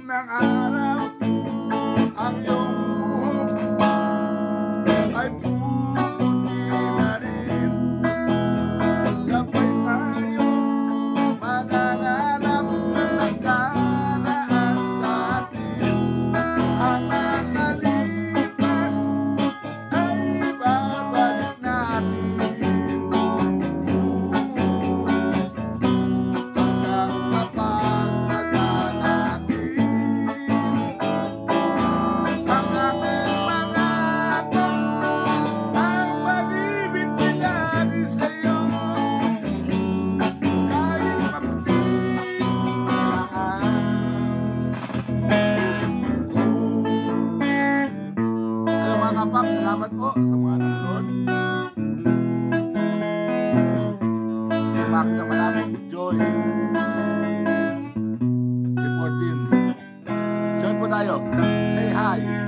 ng araw, ang iyong buhok ay puputi na rin. Sabay tayo manangarap ng nagdaraan sa atin. Ang nakalipas ay babalik natin. Hanggang sa pagtanda natin. Ang aking pangako, ang pag-ibig ko'y lagi sa'yo. Kahit maputi na ang ko. Hello mga kapap, salamat po sa mga nanonood. Hindi makita malabo, Joy 14. Join po tayo. Say hi.